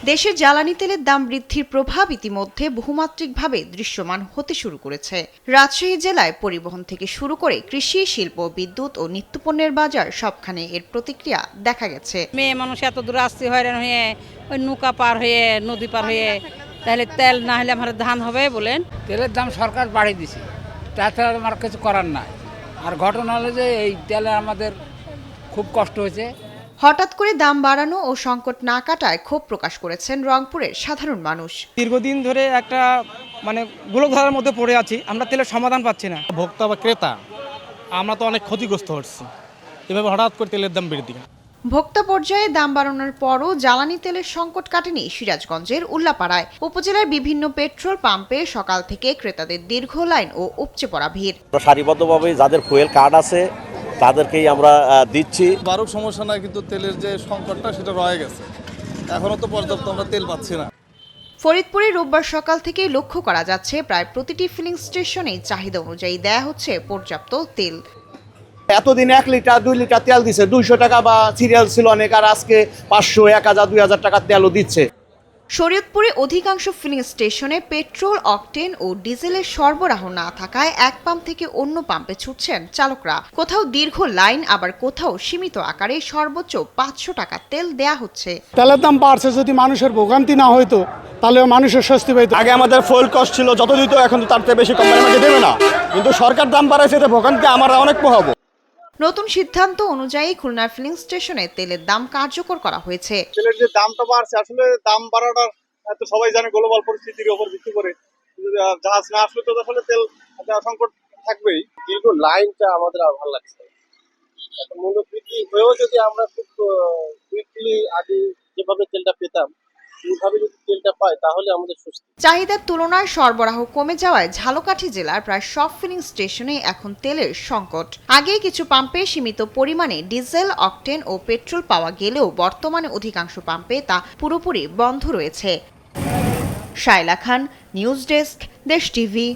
দেশে জ্বালানি তেলের দাম বৃদ্ধির প্রভাব ইতিমধ্যে বহুমাত্রিকভাবে দৃশ্যমান হতে শুরু করেছে। রাজশাহী জেলায় পরিবহন থেকে শুরু করে কৃষি, শিল্প, বিদ্যুৎ ও নিত্যপণ্যের বাজার সবখানে এর প্রতিক্রিয়া দেখা গেছে। মেয়ে মানুষ এত দূর আসতে হয়রান হয়ে ওই নৌকা পার হয়ে নদী পার হয়ে, তাহলে তেল না হলে আমার ধান হবে বলেন। তেলের দাম সরকার বাড়িয়ে দিছে, তাছাড়া আমার কিছু করার নাই। আর ঘটনা হলো যে এই তেলে আমাদের খুব কষ্ট হয়েছে। হঠাৎ করে দাম বাড়ানো ও সংকট না কাটায় ক্ষোভ প্রকাশ করেছেন রংপুরের সাধারণ মানুষ। দীর্ঘদিন ধরে একটা গোলকধারার মধ্যে পড়ে আছি, আমরা তেলের সমাধান পাচ্ছি না। ভোক্তা বা ক্রেতা আমরা তো অনেক ক্ষতিগ্রস্ত হচ্ছি এভাবে হঠাৎ করে তেলের দাম বৃদ্ধি। ভোক্তা পর্যায়ে দাম বাড়ানোর পরও জ্বালানি তেলের সংকট কাটেনি সিরাজগঞ্জের উল্লাপাড়ায়। উপজেলার বিভিন্ন পেট্রোল পাম্পে সকাল থেকে ক্রেতাদের দীর্ঘ লাইন ও উপচে পড়া ভিড়। সারিবদ্ধভাবে যাদের ফুয়েল কার্ড আছে তাদেরকেই আমরা দিচ্ছি। বারুক সমস্যা নাই, কিন্তু তেলের যে সংকটটা সেটা রয়ে গেছে, এখনো তো পর্যাপ্ত আমরা তেল পাচ্ছি না। ফরিদপুরে রোববার সকাল থেকেই লক্ষ্য করা যাচ্ছে প্রায় প্রতিটি ফিলিং স্টেশনে চাহিদা অনুযায়ী দেয়া হচ্ছে পর্যাপ্ত তেল। এতদিন 1 লিটার 2 লিটার তেল দিচ্ছে 200 টাকা বা সিরিয়াল ছিল অনেক, আর আজকে 500, 1000, 2000 টাকা তেলও দিচ্ছে। শরীয়তপুরে অধিকাংশ ফিলিং স্টেশনে পেট্রোল, অকটেন ও ডিজেলের সরবরাহ না থাকায় এক পাম্প থেকে অন্য পাম্পে ছুটছেন চালকরা। কোথাও দীর্ঘ লাইন, আবার কোথাও সীমিত আকারে সর্বোচ্চ 500 টাকা তেল দেয়া হচ্ছে। তেলের দাম বাড়ছে, যদি মানুষের ভোগান্তি না হইতো তাহলে মানুষের স্বস্তি পাইতো। আগে আমাদের ফুয়েল কস্ট ছিল যত দিত, এখন তো তার চেয়ে বেশি কোম্পানি আমাকে দেবে না, কিন্তু সরকার দাম বাড়াইছে, এতে ভোগান্তি আমরা অনেক পোহাবো। নতুন সিদ্ধান্ত অনুযায়ী খুলনা ফিলিং স্টেশনে তেলের দাম কার্যকর করা হয়েছে। তেলের যে দামটা বাড়ছে, আসলে দাম বাড়াটা তো সবাই জানে গ্লোবাল পরিস্থিতির উপর ভিত্তি করে, জাহাজ না আসলে তো আসলে তেল সংকট থাকবেই। দীর্ঘ লাইনটা আমাদের আর ভালো লাগছে। মূল্য বৃদ্ধি হয়েও যদি আমরা খুব কুইকলি আগে যেভাবে তেলটা পেতাম এইভাবে যদি তেলটা পাই তাহলে আমাদের স্বস্তি। চাহিদার তুলনায় সরবরাহ কমে যাওয়ায় ঝালকাঠি জেলার প্রায় সব ফিলিং স্টেশনে এখন তেলের সংকট। আগে কিছু পাম্পে সীমিত পরিমাণে ডিজেল, অকটেন ও পেট্রোল পাওয়া গেলেও বর্তমানে অধিকাংশ পাম্পে তা পুরোপুরি বন্ধ রয়েছে। শায়লা খান, নিউজ ডেস্ক, দেশ টিভি।